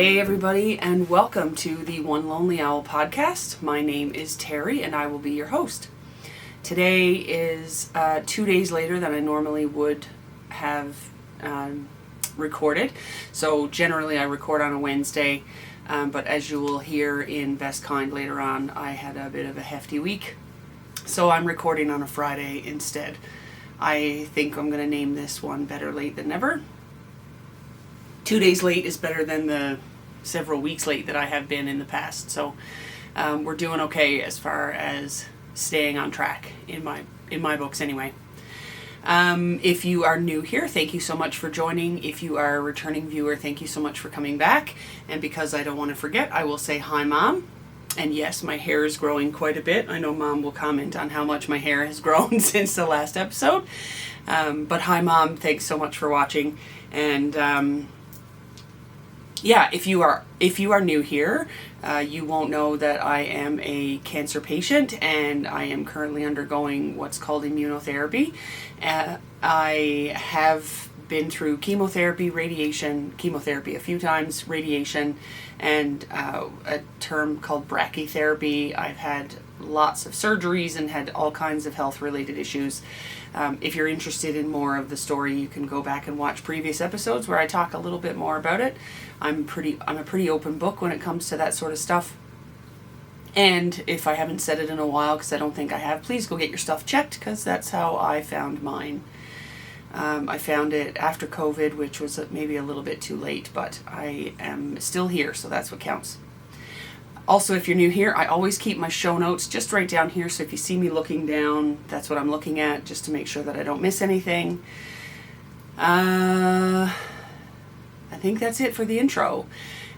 Hey everybody, and welcome to the One Lonely Owl podcast. My name is Terry and I will be your host. Today is 2 days later than I normally would have recorded. So generally I record on a Wednesday, but as you will hear in Best Kind later on, I had a bit of a hefty week. So I'm recording on a Friday instead. I think I'm going to name this one Better Late Than Never. 2 days late is better than the several weeks late that I have been in the past. So we're doing okay as far as staying on track in my books anyway. If you are new here, thank you so much for joining. If you are a returning viewer, thank you so much for coming back. And because I don't want to forget, I will say hi, Mom. And yes, my hair is growing quite a bit. I know Mom will comment on how much my hair has grown since the last episode. But hi, Mom. Thanks so much for watching. And yeah, if you are new here, you won't know that I am a cancer patient and I am currently undergoing what's called immunotherapy. I have been through chemotherapy a few times, radiation, and a term called brachytherapy. I've had lots of surgeries and had all kinds of health-related issues. If you're interested in more of the story, you can go back and watch previous episodes where I talk a little bit more about it. I'm a pretty open book when it comes to that sort of stuff. And if I haven't said it in a while, because I don't think I have, please go get your stuff checked, because that's how I found mine. I found it after COVID, which was maybe a little bit too late, but I am still here, so that's what counts. Also, if you're new here, I always keep my show notes just right down here, so if you see me looking down, that's what I'm looking at, just to make sure that I don't miss anything. I think that's it for the intro.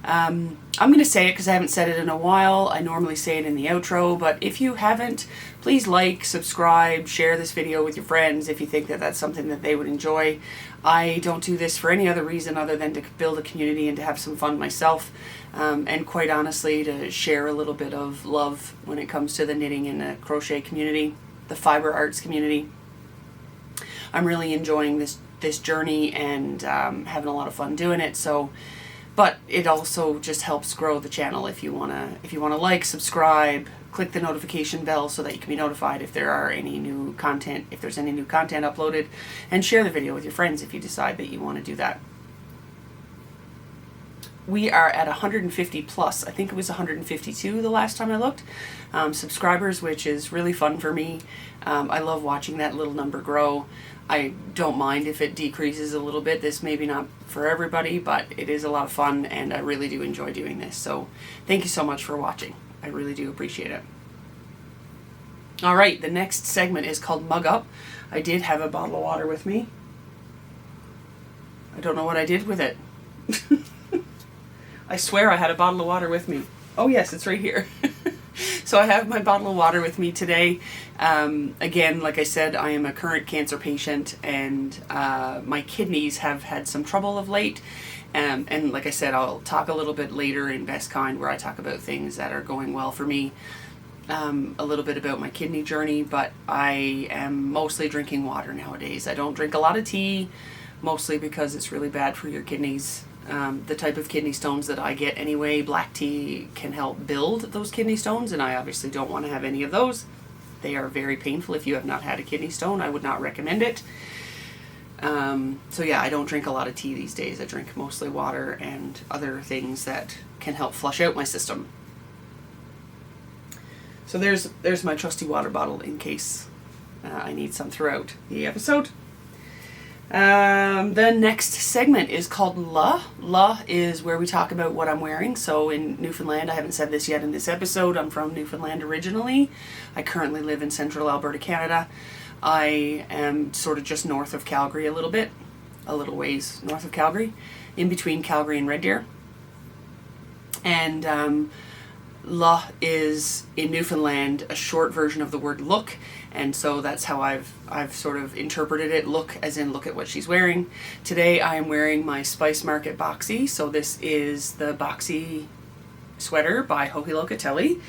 I'm going to say it because I haven't said it in a while. I normally say it in the outro, but if you haven't, please like, subscribe, share this video with your friends if you think that that's something that they would enjoy. I don't do this for any other reason other than to build a community and to have some fun myself, and quite honestly to share a little bit of love when it comes to the knitting and the crochet community, the fiber arts community. I'm really enjoying this journey and having a lot of fun doing it. But it also just helps grow the channel. If you wanna like, subscribe, click the notification bell so that you can be notified if there's any new content uploaded, and share the video with your friends if you decide that you want to do that. We are at 150 plus. I think it was 152 the last time I looked, subscribers, which is really fun for me. I love watching that little number grow. I don't mind if it decreases a little bit. This may be not for everybody, but it is a lot of fun and I really do enjoy doing this. So thank you so much for watching. I really do appreciate it. All right, the next segment is called Mug Up. I did have a bottle of water with me. I don't know what I did with it. I swear I had a bottle of water with me. Oh yes, it's right here. So I have my bottle of water with me today. Again, like I said, I am a current cancer patient and my kidneys have had some trouble of late. And like I said, I'll talk a little bit later in Best Kind where I talk about things that are going well for me. A little bit about my kidney journey, but I am mostly drinking water nowadays. I don't drink a lot of tea, mostly because it's really bad for your kidneys. The type of kidney stones that I get anyway, black tea can help build those kidney stones, and I obviously don't want to have any of those. They are very painful. If you have not had a kidney stone, I would not recommend it. So yeah, I don't drink a lot of tea these days. I drink mostly water and other things that can help flush out my system. So there's my trusty water bottle in case I need some throughout the episode. The next segment is called La. La is where we talk about what I'm wearing. So in Newfoundland, I haven't said this yet in this episode, I'm from Newfoundland originally. I currently live in central Alberta, Canada. I am sort of just north of Calgary a little ways north of Calgary, in between Calgary and Red Deer. And La is in Newfoundland a short version of the word look, and so that's how I've sort of interpreted it. Look as in look at what she's wearing. Today I am wearing my Spice Market Boxy. So this is the Boxy sweater by Joji Locatelli.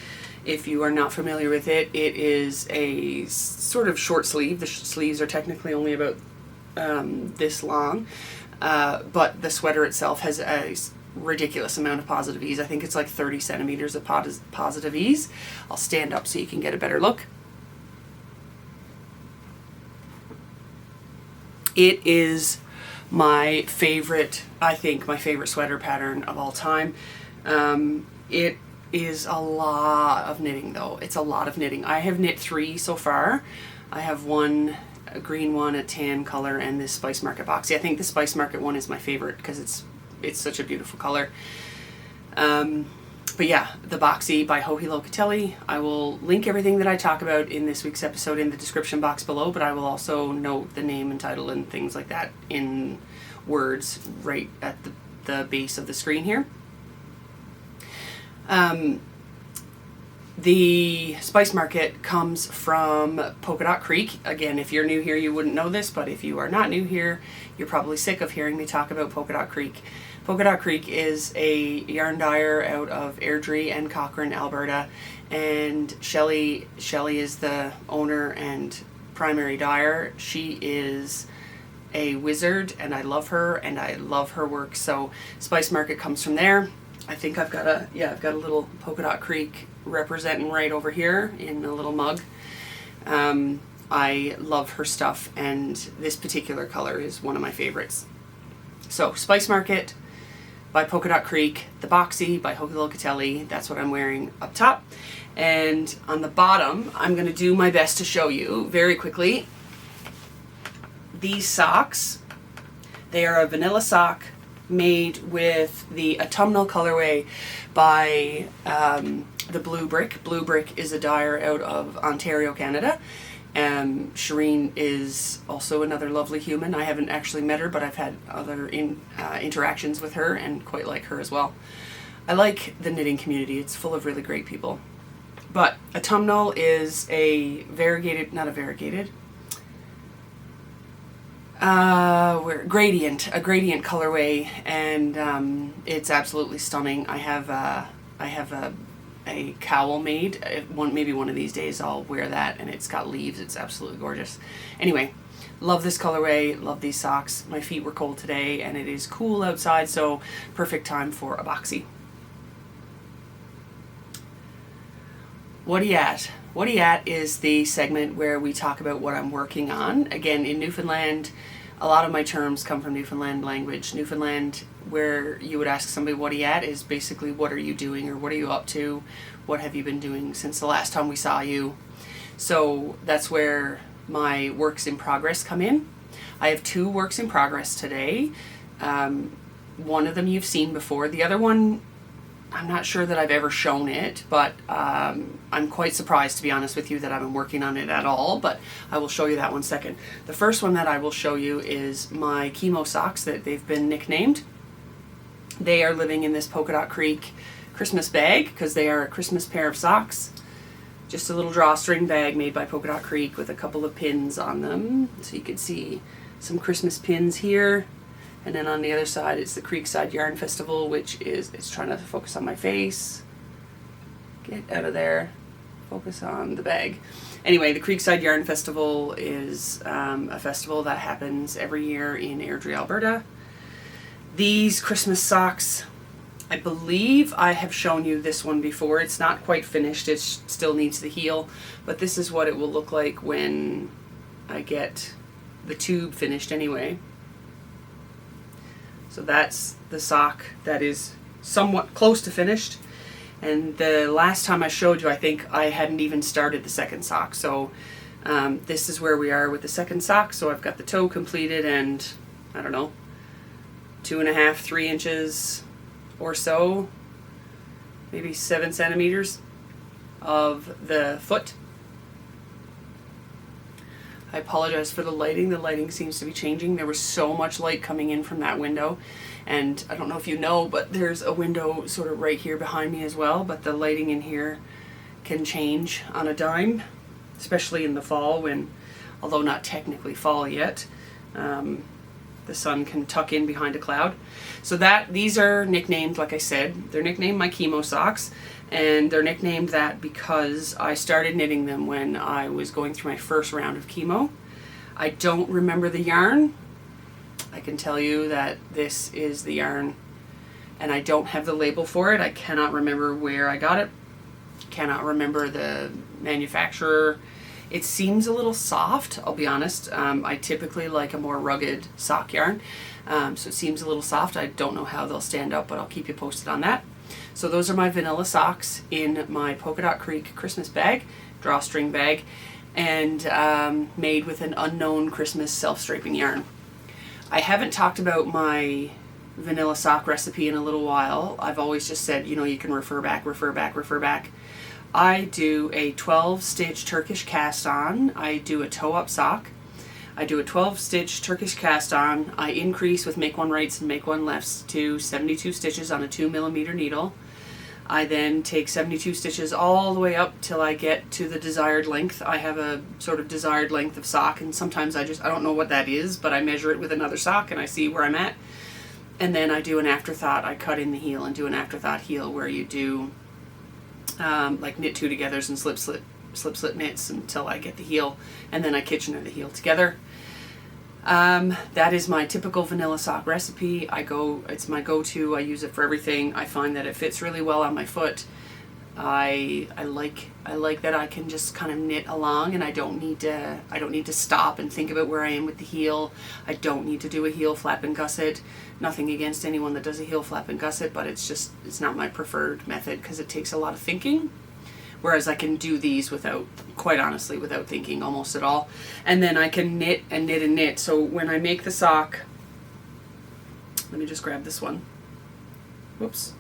If you are not familiar with it, it is a sort of short sleeve. The sleeves are technically only about this long, but the sweater itself has ridiculous amount of positive ease. I think it's like 30 centimeters of positive ease. I'll stand up so you can get a better look. It is my favorite, I think, my favorite sweater pattern of all time. It is a lot of knitting though. It's a lot of knitting. I have knit 3 so far. I have one, a green one, a tan color, and this Spice Market boxy. I think the Spice Market one is my favorite because it's such a beautiful color. But yeah, the boxy by Joji Locatelli. I will link everything that I talk about in this week's episode in the description box below, but I will also note the name and title and things like that in words right at the base of the screen here. The Spice Market comes from Polka Dot Creek. Again, if you're new here, you wouldn't know this, but if you are not new here, you're probably sick of hearing me talk about Polka Dot Creek. Polka Dot Creek is a yarn dyer out of Airdrie and Cochrane, Alberta, and Shelley is the owner and primary dyer. She is a wizard, and I love her, and I love her work. So Spice Market comes from there. I think I've got a little Polka Dot Creek representing right over here in a little mug. I love her stuff, and this particular color is one of my favorites. So Spice Market by Polka Dot Creek, the boxy by Joji Locatelli. That's what I'm wearing up top. And on the bottom, I'm going to do my best to show you very quickly these socks. They are a vanilla sock made with the autumnal colorway by the Blue Brick. Blue Brick is a dyer out of Ontario, Canada. Shireen is also another lovely human. I haven't actually met her, but I've had other interactions with her and quite like her as well. I like the knitting community. It's full of really great people. But autumnal is a gradient colorway, and it's absolutely stunning. I have a cowl made. Maybe one of these days I'll wear that, and it's got leaves. It's absolutely gorgeous. Anyway, love this colorway, love these socks. My feet were cold today, and it is cool outside, so perfect time for a boxy. What Are You At? What Are You At is the segment where we talk about what I'm working on. Again, in Newfoundland, a lot of my terms come from Newfoundland language. Newfoundland, where you would ask somebody what are you at, is basically what are you doing, or what are you up to, what have you been doing since the last time we saw you. So that's where my works in progress come in. I have 2 works in progress today. One of them you've seen before. The other one, I'm not sure that I've ever shown it, but I'm quite surprised, to be honest with you, that I've been working on it at all, but I will show you that one second. The first one that I will show you is my Chemo socks that they've been nicknamed. They are living in this Polka Dot Creek Christmas bag because they are a Christmas pair of socks. Just a little drawstring bag made by Polka Dot Creek with a couple of pins on them. So you can see some Christmas pins here. And then on the other side, it's the Creekside Yarn Festival, which is, it's trying to focus on my face. Get out of there. Focus on the bag. Anyway, the Creekside Yarn Festival is a festival that happens every year in Airdrie, Alberta. These Christmas socks, I believe I have shown you this one before. It's not quite finished. It still needs the heel. But this is what it will look like when I get the tube finished anyway. So that's the sock that is somewhat close to finished. And the last time I showed you, I think I hadn't even started the second sock. So this is where we are with the second sock. So I've got the toe completed and, I don't know, 2.5, 3 inches or so, maybe 7 centimeters of the foot. I apologize for the lighting. The lighting seems to be changing. There was so much light coming in from that window. And I don't know if you know, but there's a window sort of right here behind me as well. But the lighting in here can change on a dime, especially in the fall when, although not technically fall yet, the sun can tuck in behind a cloud. So these are nicknamed, like I said, they're nicknamed my Chemo socks. And they're nicknamed that because I started knitting them when I was going through my first round of chemo. I don't remember the yarn. I can tell you that this is the yarn and I don't have the label for it. I cannot remember where I got it. Cannot remember the manufacturer. It seems a little soft, I'll be honest. I typically like a more rugged sock yarn, so it seems a little soft. I don't know how they'll stand up, but I'll keep you posted on that. So those are my vanilla socks in my Polka Dot Creek Christmas bag, drawstring bag, and made with an unknown Christmas self-striping yarn. I haven't talked about my vanilla sock recipe in a little while. I've always just said, you can refer back. I do a 12 stitch Turkish cast on. I do a toe up sock. I do a 12 stitch Turkish cast on. I increase with make one rights and make one lefts to 72 stitches on a 2mm needle. I then take 72 stitches all the way up till I get to the desired length. I have a sort of desired length of sock, and sometimes I don't know what that is, but I measure it with another sock and I see where I'm at. And then I do an afterthought. I cut in the heel and do an afterthought heel where you do like knit two togethers and slip knits until I get the heel, and then I Kitchener the heel together. That is my typical vanilla sock recipe. It's my go-to. I use it for everything. I find that it fits really well on my foot. I like that I can just kind of knit along, and I don't need to stop and think about where I am with the heel. I don't need to do a heel flap and gusset. Nothing against anyone that does a heel flap and gusset, but it's not my preferred method because it takes a lot of thinking. Whereas I can do these without thinking almost at all. And then I can knit and knit and knit. So when I make the sock, let me just grab this one. Whoops.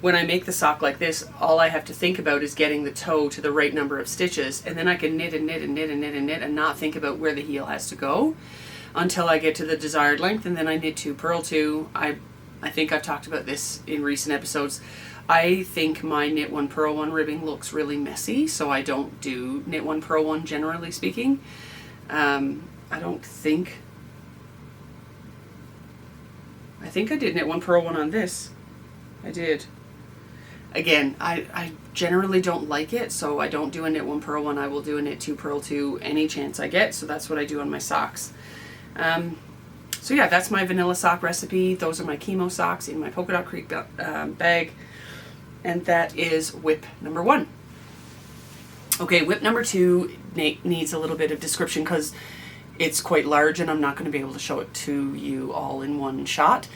When I make the sock like this, all I have to think about is getting the toe to the right number of stitches, and then I can knit and knit and knit and knit and knit and not think about where the heel has to go until I get to the desired length, and then I knit two, purl two. I think I've talked about this in recent episodes. I think my knit one, purl one ribbing looks really messy, so I don't do knit one, purl one generally speaking. I think I did knit one, purl one on this. I did. Again, I generally don't like it, so I don't do a knit one, purl one. I will do a knit two, purl two any chance I get, so that's what I do on my socks. So yeah, that's my vanilla sock recipe. Those are my chemo socks in my Polka Dot Creek bag. And that is whip number 1. Okay, whip number 2 needs a little bit of description because it's quite large and I'm not going to be able to show it to you all in one shot.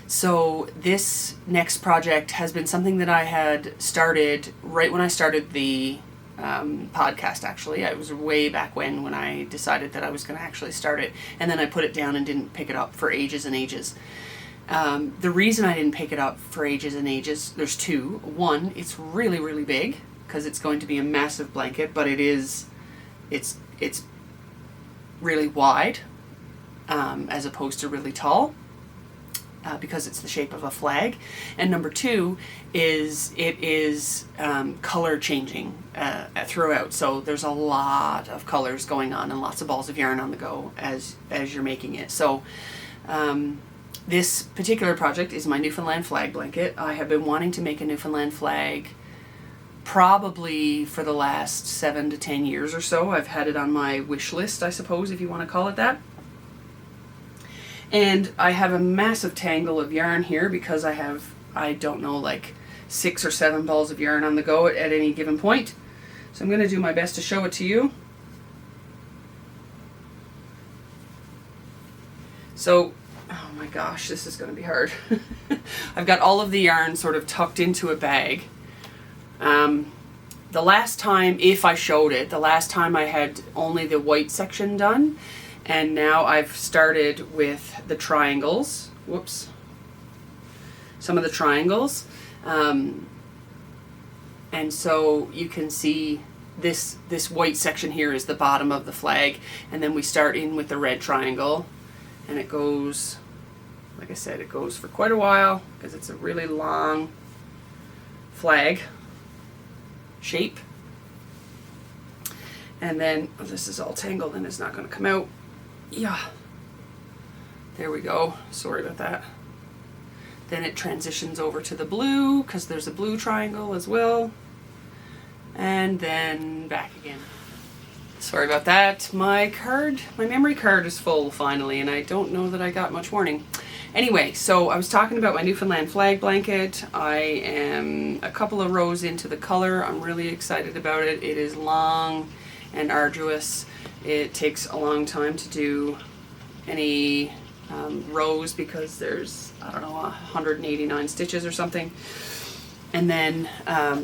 So this next project has been something that I had started right when I started the podcast, actually. It was way back when I decided that I was going to actually start it, and then I put it down and didn't pick it up for ages and ages. The reason I didn't pick it up for ages and ages, there's two. One, it's really, really big because it's going to be a massive blanket, but it's really wide as opposed to really tall because it's the shape of a flag. And number 2 is it is color changing throughout. So there's a lot of colors going on and lots of balls of yarn on the go as you're making it. So this particular project is my Newfoundland flag blanket. I have been wanting to make a Newfoundland flag probably for the last 7 to 10 years or so. I've had it on my wish list, I suppose, if you want to call it that. And I have a massive tangle of yarn here because I have, I don't know, like 6 or 7 balls of yarn on the go at any given point. So I'm going to do my best to show it to you. So, oh my gosh, this is going to be hard. I've got all of the yarn sort of tucked into a bag. The last time, if I showed it, the last time I had only the white section done, and now I've started with the triangles. Whoops. Some of the triangles. And so you can see this white section here is the bottom of the flag, and then we start in with the red triangle, and it goes, like I said, it goes for quite a while because it's a really long flag shape. And then, oh, this is all tangled and it's not going to come out. Yeah. There we go. Sorry about that. Then it transitions over to the blue because there's a blue triangle as well. And then back again. Sorry about that. My memory card is full finally, and I don't know that I got much warning. Anyway, so I was talking about my Newfoundland flag blanket. I am a couple of rows into the color. I'm really excited about it. It is long and arduous. It takes a long time to do any rows because there's, I don't know, 189 stitches or something. And then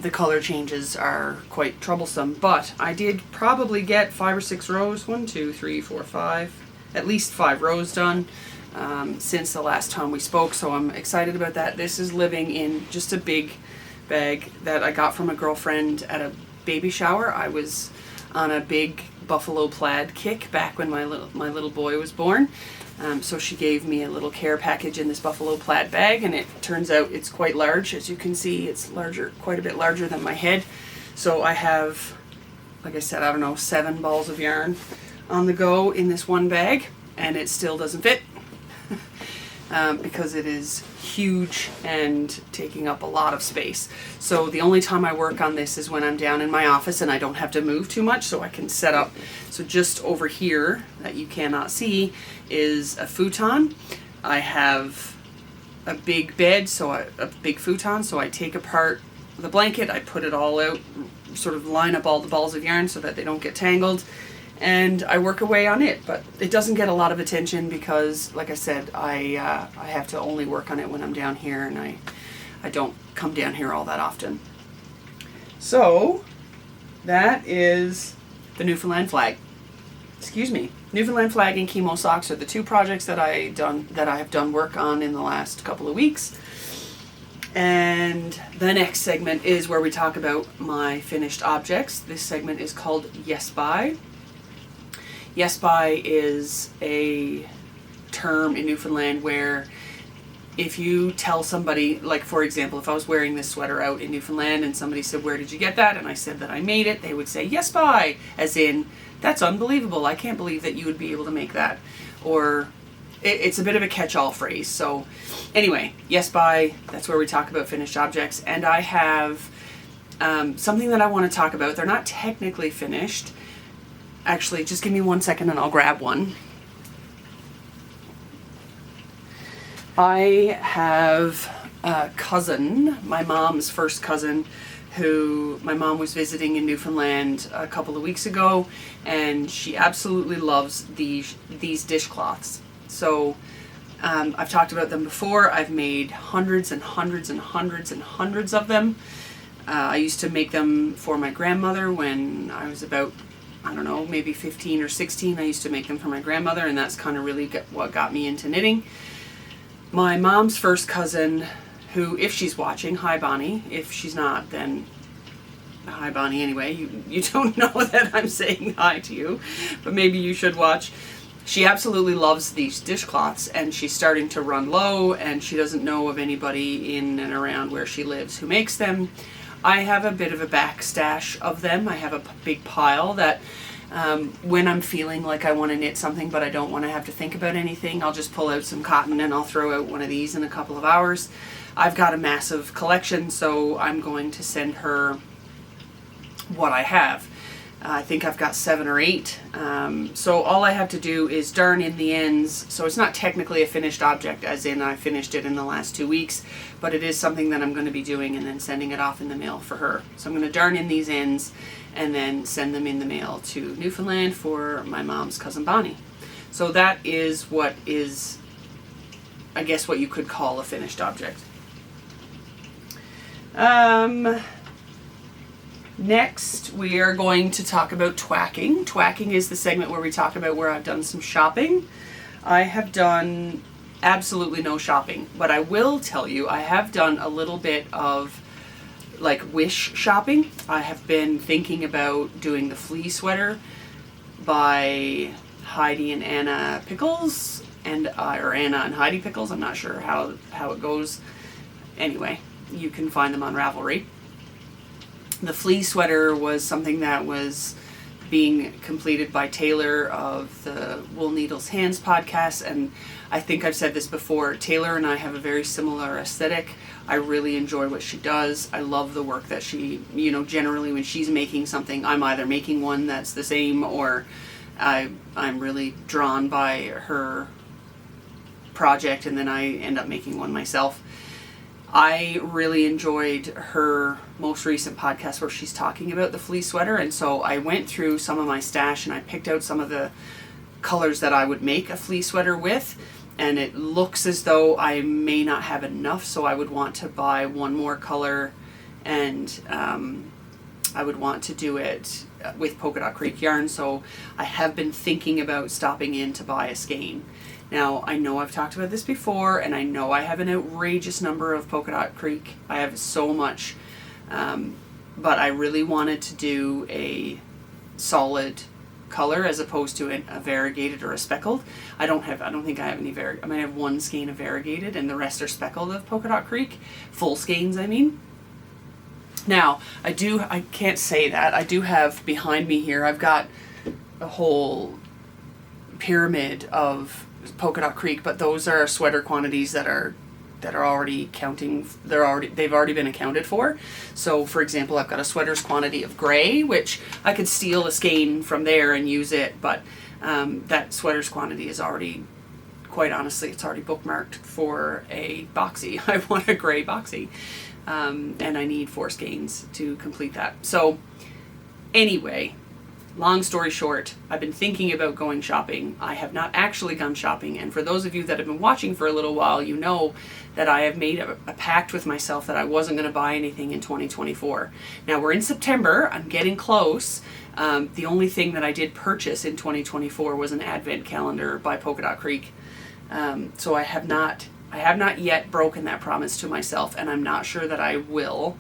the color changes are quite troublesome. But I did probably get 5 or 6 rows, 1, 2, 3, 4, 5, at least 5 rows done since the last time we spoke. So I'm excited about that. This is living in just a big bag that I got from a girlfriend at a baby shower. I was on a big buffalo plaid kick back when my little boy was born. So she gave me a little care package in this buffalo plaid bag, and it turns out it's quite large. As you can see, it's larger, quite a bit larger than my head. So I have, like I said, I don't know, 7 balls of yarn on the go in this one bag, and it still doesn't fit because it is huge and taking up a lot of space. So the only time I work on this is when I'm down in my office and I don't have to move too much, so I can set up. So just over here that you cannot see is a futon. I have a big bed, a big futon, so I take apart the blanket, I put it all out, sort of line up all the balls of yarn so that they don't get tangled, and I work away on it. But it doesn't get a lot of attention because, like I said, I have to only work on it when I'm down here, and I don't come down here all that often. So that is the Newfoundland flag. Excuse me. Newfoundland flag and chemo socks are the 2 projects that I have done work on in the last couple of weeks. And the next segment is where we talk about my finished objects. This segment is called Yes By. Yes By is a term in Newfoundland where if you tell somebody, like for example, if I was wearing this sweater out in Newfoundland and somebody said, "Where did you get that?" and I said that I made it, they would say, "Yes By," as in, "That's unbelievable. I can't believe that you would be able to make that." Or it's a bit of a catch-all phrase. So anyway, Yes By, that's where we talk about finished objects. And I have something that I want to talk about. They're not technically finished. Actually, just give me 1 second and I'll grab one. I have a cousin, my mom's first cousin, who my mom was visiting in Newfoundland a couple of weeks ago, and she absolutely loves these dishcloths. So I've talked about them before. I've made hundreds and hundreds and hundreds and hundreds of them. I used to make them for my grandmother when I was about, I don't know, maybe 15 or 16. I used to make them for my grandmother, and that's kind of really what got me into knitting. My mom's first cousin, who, if she's watching, hi Bonnie. If she's not, then hi Bonnie anyway. You don't know that I'm saying hi to you, but maybe you should watch. She absolutely loves these dishcloths, and she's starting to run low, and she doesn't know of anybody in and around where she lives who makes them. I have a bit of a backstash of them. I have a big pile that when I'm feeling like I want to knit something but I don't want to have to think about anything, I'll just pull out some cotton and I'll throw out one of these in a couple of hours. I've got a massive collection, so I'm going to send her what I have. I think I've got 7 or 8. So all I have to do is darn in the ends. So it's not technically a finished object, as in I finished it in the last 2 weeks, but it is something that I'm going to be doing and then sending it off in the mail for her. So I'm going to darn in these ends and then send them in the mail to Newfoundland for my mom's cousin Bonnie. So that is what is, I guess, what you could call a finished object. Next, we are going to talk about twacking. Twacking is the segment where we talk about where I've done some shopping. I have done absolutely no shopping, but I will tell you I have done a little bit of like wish shopping. I have been thinking about doing the flea sweater by Heidi and Anna Pickles, and or Anna and Heidi Pickles. I'm not sure how it goes. Anyway, you can find them on Ravelry. The flea sweater was something that was being completed by Taylor of the Wool Needles Hands podcast, and I think I've said this before, Taylor and I have a very similar aesthetic. I really enjoy what she does. I love the work that she, generally when she's making something, I'm either making one that's the same, or I'm really drawn by her project, and then I end up making one myself. I really enjoyed her most recent podcast where she's talking about the fleece sweater, and so I went through some of my stash and I picked out some of the colors that I would make a fleece sweater with, and it looks as though I may not have enough, so I would want to buy one more color, and I would want to do it with Polka Dot Creek yarn. So I have been thinking about stopping in to buy a skein. Now, I know I've talked about this before, and I know I have an outrageous number of Polka Dot Creek. I have so much, but I really wanted to do a solid color as opposed to a variegated or a speckled. I don't think I have any I might have one skein of variegated, and the rest are speckled of Polka Dot Creek. Full skeins, I mean. Now, I can't say that. I do have behind me here, I've got a whole pyramid of Polka Dot Creek, but those are sweater quantities that are already counting. They've already been accounted for. So, for example, I've got a sweater's quantity of gray, which I could steal a skein from there and use it, but that sweater's quantity is already, quite honestly, it's already bookmarked for a boxy. I want a gray boxy, and I need 4 skeins to complete that. So, anyway. Long story short, I've been thinking about going shopping. I have not actually gone shopping, and for those of you that have been watching for a little while, you know that I have made a pact with myself that I wasn't going to buy anything in 2024. Now we're in September, I'm getting close. The only thing that I did purchase in 2024 was an advent calendar by Polka Dot Creek. So I have not yet broken that promise to myself, and I'm not sure that I will.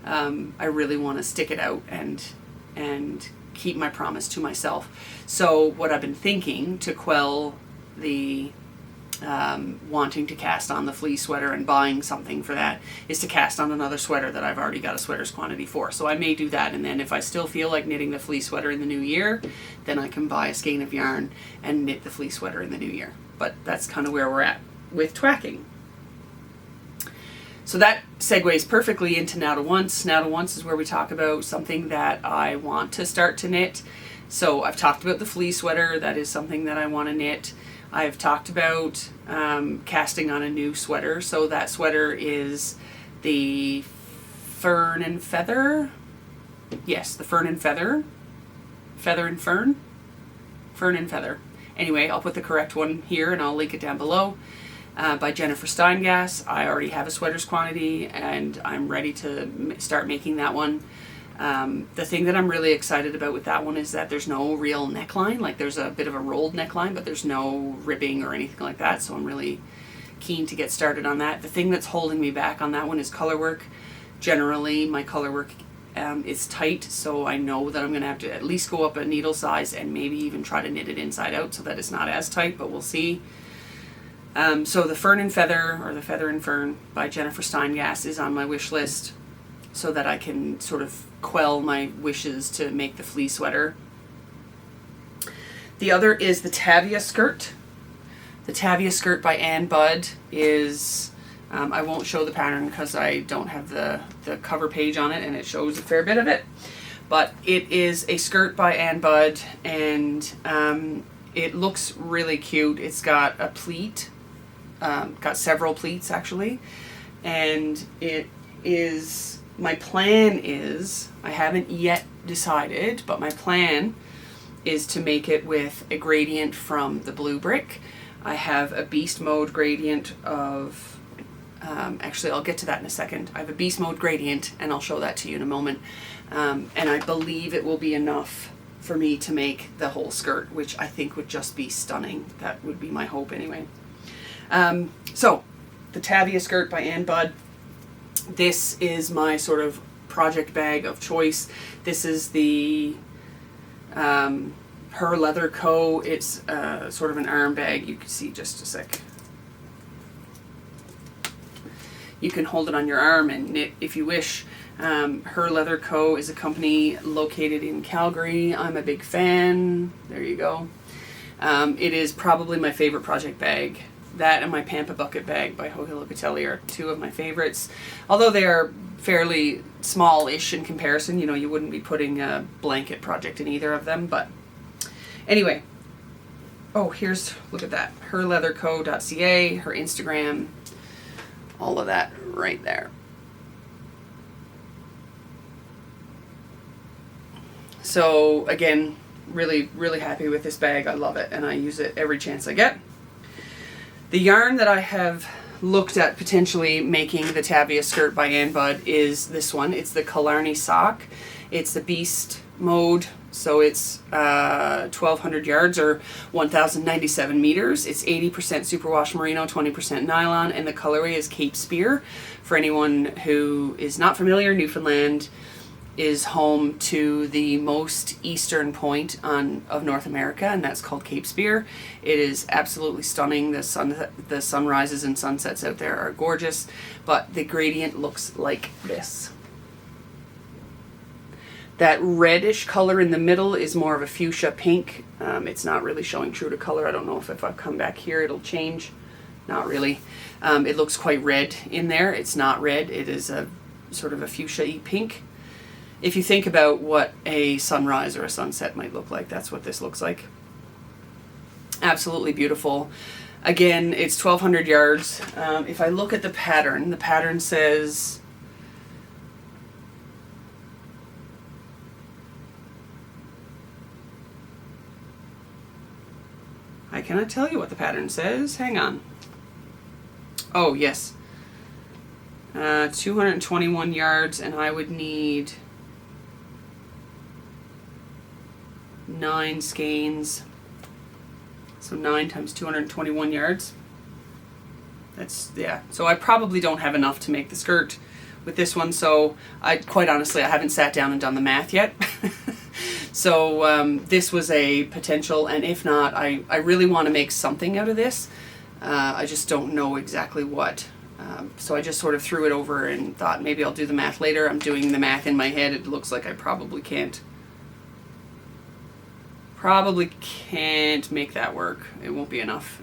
I really want to stick it out and keep my promise to myself. So what I've been thinking to quell the wanting to cast on the fleece sweater and buying something for that is to cast on another sweater that I've already got a sweater's quantity for. So I may do that, and then if I still feel like knitting the fleece sweater in the new year, then I can buy a skein of yarn and knit the fleece sweater in the new year. But that's kind of where we're at with twacking. So that segues perfectly into Now to Once. Now to Once is where we talk about something that I want to start to knit. So I've talked about the fleece sweater. That is something that I want to knit. I've talked about casting on a new sweater. So that sweater is the Fern and Feather. Yes, the Fern and Feather. Feather and Fern. Fern and Feather. Anyway, I'll put the correct one here and I'll link it down below. By Jennifer Steingass. I already have a sweater's quantity and I'm ready to start making that one. The thing that I'm really excited about with that one is that there's no real neckline. Like there's a bit of a rolled neckline, but there's no ribbing or anything like that. So I'm really keen to get started on that. The thing that's holding me back on that one is color work. Generally, my color work is tight, so I know that I'm going to have to at least go up a needle size and maybe even try to knit it inside out so that it's not as tight, but we'll see. So the Fern and Feather, or the Feather and Fern by Jennifer Steingass is on my wish list so that I can sort of quell my wishes to make the fleece sweater. The other is the Tavia skirt. The Tavia skirt by Ann Budd is, I won't show the pattern because I don't have the cover page on it and it shows a fair bit of it. But it is a skirt by Ann Budd, and it looks really cute. It's got a pleat. Got several pleats actually, and it is, my plan is, I haven't yet decided, but my plan is to make it with a gradient from the Blue Brick. I have a beast mode gradient of, actually I'll get to that in a second. I have a beast mode gradient and I'll show that to you in a moment, and I believe it will be enough for me to make the whole skirt, which I think would just be stunning. That would be my hope anyway. So the Tavia skirt by Ann Budd. This is my sort of project bag of choice. This is the Her Leather Co. It's sort of an arm bag. You can see just a sec. You can hold it on your arm and knit if you wish. Her Leather Co. is a company located in Calgary. I'm a big fan. There you go. It is probably my favorite project bag. That and my Pampa Bucket bag by Hohila Gatelli are two of my favorites. Although they are fairly small-ish in comparison, you know, you wouldn't be putting a blanket project in either of them. But anyway, oh, look at that, herleatherco.ca, her Instagram, all of that right there. So again, really, really happy with this bag. I love it, and I use it every chance I get. The yarn that I have looked at potentially making the Tavia skirt by Ann Budd is this one. It's the Killarney sock. It's the Beast mode, so it's 1,200 yards or 1,097 meters. It's 80% superwash merino, 20% nylon, and the colorway is Cape Spear. For anyone who is not familiar, Newfoundland is home to the most eastern point of North America, and that's called Cape Spear. It is absolutely stunning. The sunrises and sunsets out there are gorgeous, but the gradient looks like this. That reddish color in the middle is more of a fuchsia pink. It's not really showing true to color. I don't know if I come back here it'll change. Not really. It looks quite red in there. It's not red. It is a sort of a fuchsia-y pink. If you think about what a sunrise or a sunset might look like, that's what this looks like. Absolutely beautiful. Again, it's 1,200 yards. If I look at the pattern says, I cannot tell you what the pattern says. Hang on. Oh, yes. 221 yards, and I would need 9 skeins. So 9 times 221 yards. That's, yeah. So I probably don't have enough to make the skirt with this one. So quite honestly, I haven't sat down and done the math yet. So this was a potential, and if not, I really want to make something out of this. I just don't know exactly what. So I just sort of threw it over and thought maybe I'll do the math later. I'm doing the math in my head. It looks like I probably can't make that work. It won't be enough.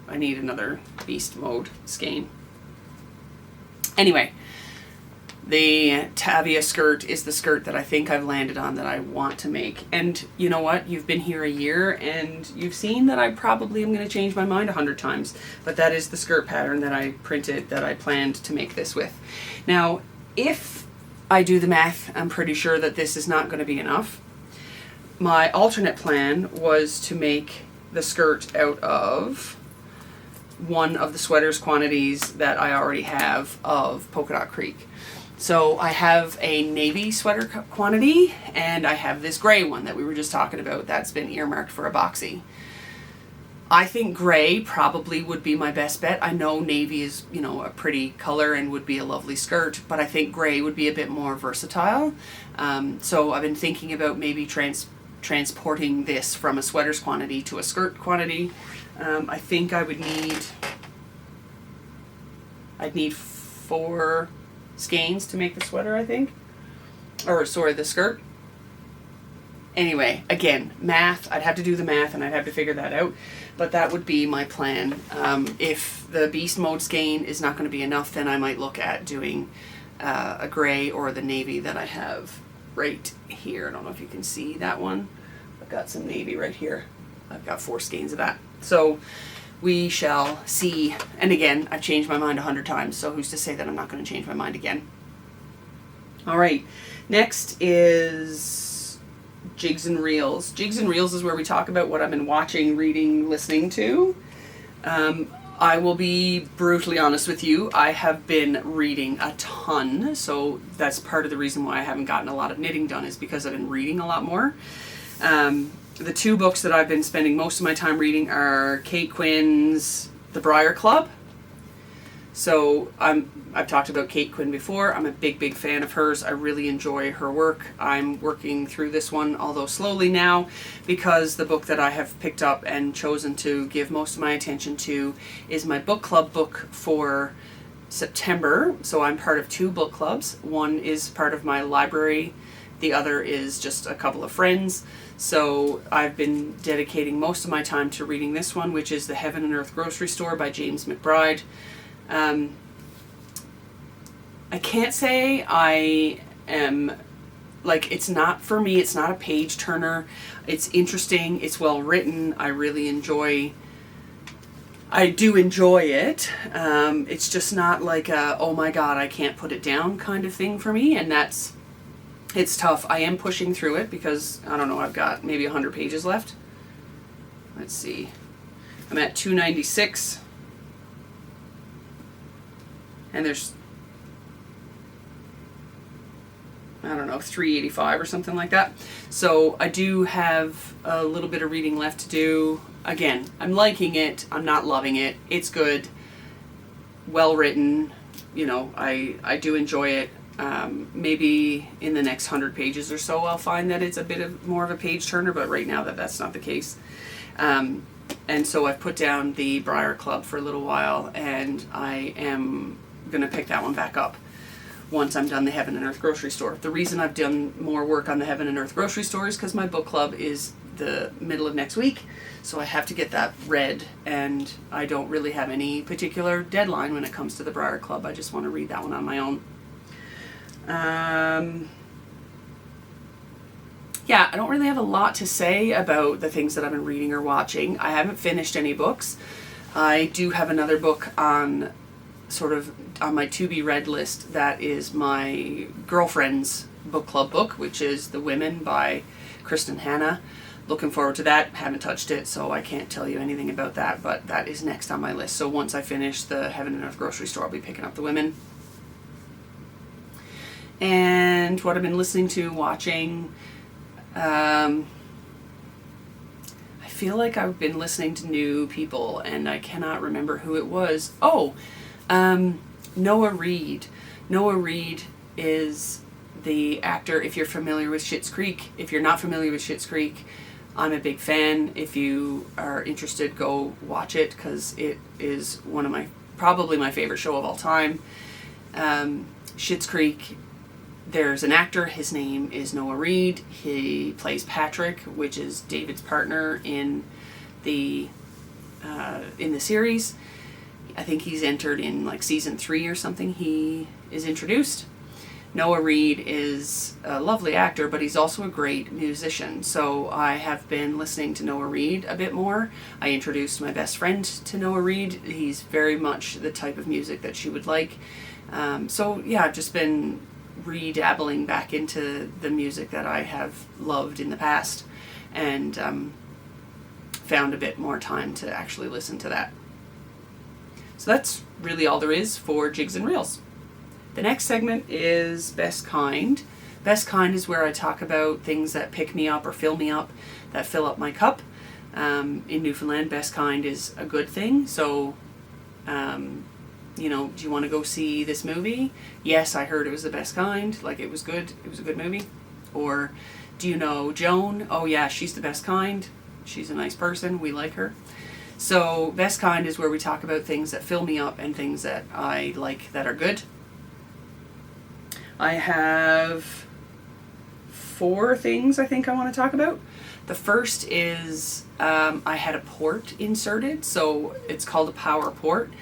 I need another Beast mode skein. Anyway, the Tavia skirt is the skirt that I think I've landed on that I want to make. And you know what? You've been here a year and you've seen that I probably am going to change my mind 100 times. But that is the skirt pattern that I printed, that I planned to make this with. Now, if I do the math, I'm pretty sure that this is not going to be enough. My alternate plan was to make the skirt out of one of the sweaters quantities that I already have of Polka Dot Creek. So I have a navy sweater quantity, and I have this gray one that we were just talking about that's been earmarked for a boxy. I think gray probably would be my best bet. I know navy is, a pretty color and would be a lovely skirt, but I think gray would be a bit more versatile. So I've been thinking about maybe transporting this from a sweaters quantity to a skirt quantity. I think I'd need 4 skeins to make the sweater, I think. The skirt. Anyway, again, math. I'd have to do the math and I'd have to figure that out. But that would be my plan. If the Beast mode skein is not going to be enough, then I might look at doing a gray or the navy that I have right here. I don't know if you can see that one. I've got some navy right here. I've got 4 skeins of that. So we shall see. And again, I've changed my mind 100 times, so who's to say that I'm not going to change my mind again? All right, next is Jigs and Reels. Jigs and Reels is where we talk about what I've been watching, reading, listening to. I will be brutally honest with you. I have been reading a ton, so that's part of the reason why I haven't gotten a lot of knitting done, is because I've been reading a lot more. The 2 books that I've been spending most of my time reading are Kate Quinn's The Briar Club. So I've talked about Kate Quinn before. I'm a big fan of hers. I really enjoy her work. I'm working through this one, although slowly now, because the book that I have picked up and chosen to give most of my attention to is my book club book for September. So I'm part of 2 book clubs. One is part of my library. The other is just a couple of friends. So I've been dedicating most of my time to reading this one, which is The Heaven and Earth Grocery Store by James McBride. I can't say I am like, it's not for me. It's not a page turner. It's interesting. It's well written. I do enjoy it. It's just not like a, oh my God, I can't put it down kind of thing for me. And it's tough. I am pushing through it because, I don't know, I've got maybe 100 pages left. Let's see. I'm at 296. And there's, I don't know, 385 or something like that. So I do have a little bit of reading left to do. Again, I'm liking it. I'm not loving it. It's good. Well written. You know, I do enjoy it. Maybe in the next 100 pages or so I'll find that it's a bit of more of a page turner, but right now that's not the case. And so I've put down the Briar Club for a little while, and I am going to pick that one back up once I'm done the Heaven and Earth Grocery Store. The reason I've done more work on the Heaven and Earth Grocery Store is because my book club is the middle of next week, so I have to get that read, and I don't really have any particular deadline when it comes to the Briar Club. I just want to read that one on my own. Yeah, I don't really have a lot to say about the things that I've been reading or watching. I haven't finished any books. I do have another book on my to-be-read list that is my girlfriend's book club book, which is The Women by Kristen Hanna. Looking forward to that. Haven't touched it, so I can't tell you anything about that, but that is next on my list. So once I finish the Heaven and Earth Grocery Store, I'll be picking up The Women. And what I've been listening to, watching, I feel like I've been listening to new people, and I cannot remember who it was. Noah Reid. Noah Reid is the actor, if you're familiar with Schitt's Creek. If you're not familiar with Schitt's Creek, I'm a big fan. If you are interested, go watch it, because it is probably my favorite show of all time. Schitt's Creek, there's an actor, his name is Noah Reid. He plays Patrick, which is David's partner in the series. I think he's entered in like season 3 or something. He is introduced. Noah Reid is a lovely actor, but he's also a great musician. So I have been listening to Noah Reid a bit more. I introduced my best friend to Noah Reid. He's very much the type of music that she would like. So yeah, I've just been re-dabbling back into the music that I have loved in the past, and found a bit more time to actually listen to that. So that's really all there is for Jigs and Reels. The next segment is Best Kind. Best Kind is where I talk about things that pick me up or fill me up, that fill up my cup. In Newfoundland, Best Kind is a good thing. So, do you want to go see this movie? Yes, I heard it was the best kind. Like, it was good. It was a good movie. Or, do you know Joan? Oh yeah, she's the best kind. She's a nice person. We like her. So, Best Kind is where we talk about things that fill me up and things that I like that are good. I have 4 things I think I want to talk about. The first is I had a port inserted, so it's called a power port.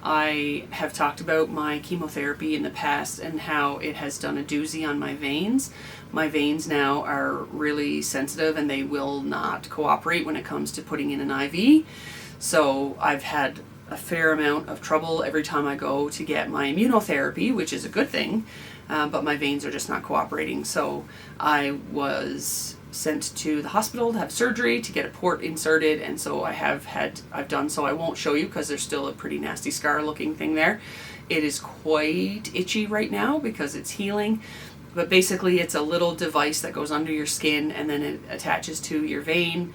I have talked about my chemotherapy in the past and how it has done a doozy on my veins. My veins now are really sensitive and they will not cooperate when it comes to putting in an IV. So I've had a fair amount of trouble every time I go to get my immunotherapy, which is a good thing, but my veins are just not cooperating. So I was sent to the hospital to have surgery to get a port inserted, and so I've done so. I won't show you because there's still a pretty nasty scar looking thing there. It is quite itchy right now because it's healing, but basically it's a little device that goes under your skin and then it attaches to your vein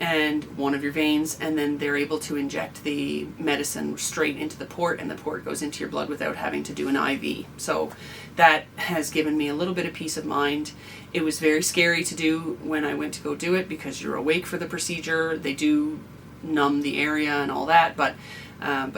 and one of your veins, and then they're able to inject the medicine straight into the port, and the port goes into your blood without having to do an IV. So that has given me a little bit of peace of mind. It was very scary to do when I went to go do it because you're awake for the procedure. They do numb the area and all that, but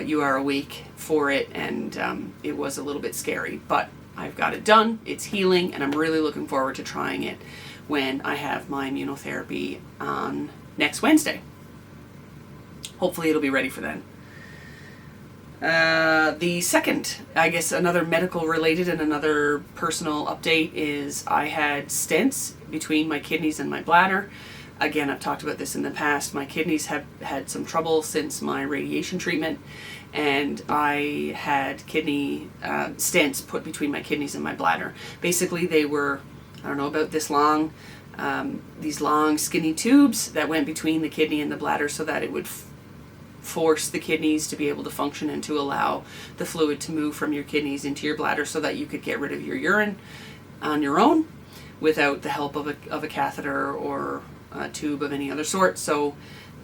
you are awake for it, and it was a little bit scary. But I've got it done. It's healing, and I'm really looking forward to trying it when I have my immunotherapy on next Wednesday. Hopefully it'll be ready for then. The second, I guess, another medical related and another personal update is I had stents between my kidneys and my bladder. Again, I've talked about this in the past. My kidneys have had some trouble since my radiation treatment, and I had kidney stents put between my kidneys and my bladder. Basically, they were, I don't know, about this long, these long skinny tubes that went between the kidney and the bladder so that it would force the kidneys to be able to function and to allow the fluid to move from your kidneys into your bladder so that you could get rid of your urine on your own without the help of a catheter or a tube of any other sort. So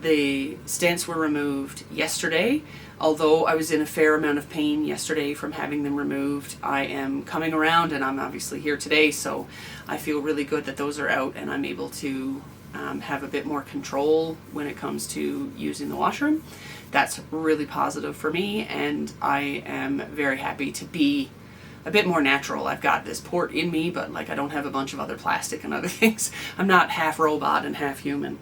the stents were removed yesterday. Although I was in a fair amount of pain yesterday from having them removed, I am coming around and I'm obviously here today, so I feel really good that those are out and I'm able to have a bit more control when it comes to using the washroom. That's really positive for me, and I am very happy to be a bit more natural. I've got this port in me, but like I don't have a bunch of other plastic and other things. I'm not half robot and half human.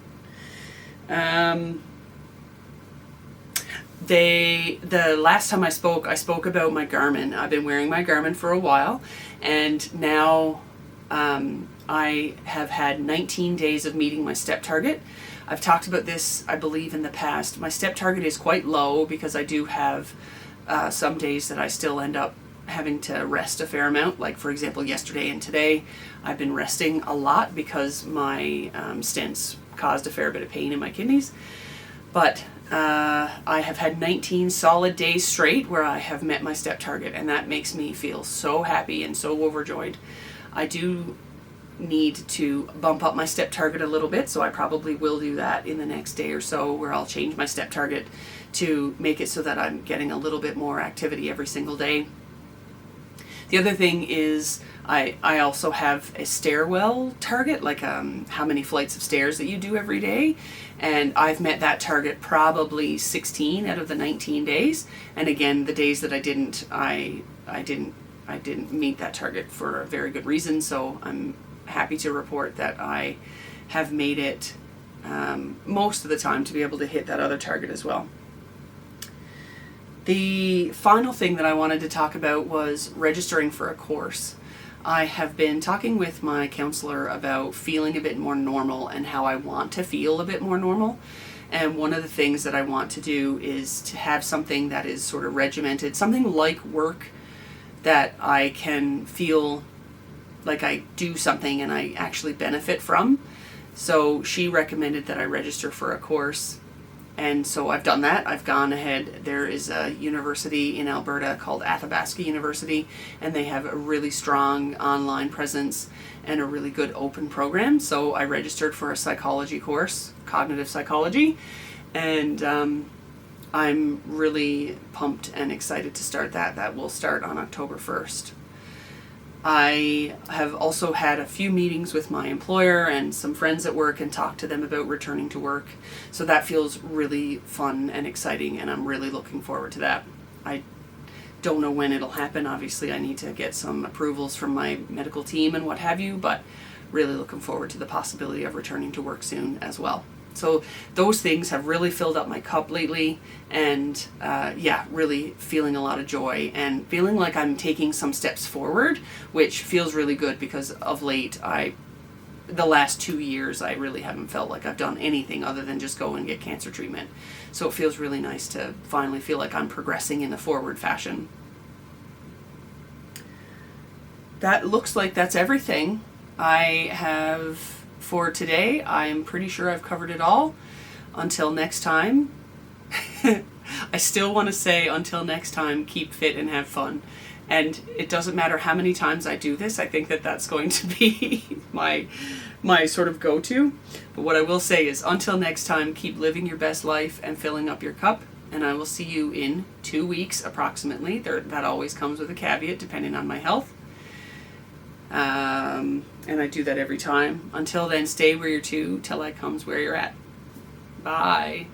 The last time I spoke about my Garmin. I've been wearing my Garmin for a while, and now I have had 19 days of meeting my step target. I've talked about this, I believe, in the past. My step target is quite low because I do have some days that I still end up having to rest a fair amount. Like, for example, yesterday and today, I've been resting a lot because my stents caused a fair bit of pain in my kidneys. But I have had 19 solid days straight where I have met my step target, and that makes me feel so happy and so overjoyed. I do need to bump up my step target a little bit, so I probably will do that in the next day or so, where I'll change my step target to make it so that I'm getting a little bit more activity every single day. The other thing is I also have a stairwell target, like how many flights of stairs that you do every day, and I've met that target probably 16 out of the 19 days. And again, the days that I didn't meet that target for a very good reason, so I'm happy to report that I have made it most of the time to be able to hit that other target as well. The final thing that I wanted to talk about was registering for a course. I have been talking with my counselor about feeling a bit more normal and how I want to feel a bit more normal. And one of the things that I want to do is to have something that is sort of regimented, something like work, that I can feel like I do something and I actually benefit from. So she recommended that I register for a course, and so I've done that. I've gone ahead. There is a university in Alberta called Athabasca University, and they have a really strong online presence and a really good open program. So I registered for a psychology course, cognitive psychology, and I'm really pumped and excited to start that. That will start on October 1st. I have also had a few meetings with my employer and some friends at work and talked to them about returning to work. So that feels really fun and exciting, and I'm really looking forward to that. I don't know when it'll happen. Obviously, I need to get some approvals from my medical team and what have you, but really looking forward to the possibility of returning to work soon as well. So those things have really filled up my cup lately, and really feeling a lot of joy and feeling like I'm taking some steps forward, which feels really good because of late, the last 2 years, I really haven't felt like I've done anything other than just go and get cancer treatment. So it feels really nice to finally feel like I'm progressing in a forward fashion. That looks like that's everything I have for today. I'm pretty sure I've covered it all. Until next time, I still want to say until next time, keep fit and have fun. And it doesn't matter how many times I do this, I think that that's going to be my sort of go-to. But what I will say is until next time, keep living your best life and filling up your cup. And I will see you in 2 weeks approximately. That always comes with a caveat depending on my health. And I do that every time. Until then, stay where you're to, till I comes where you're at. Bye.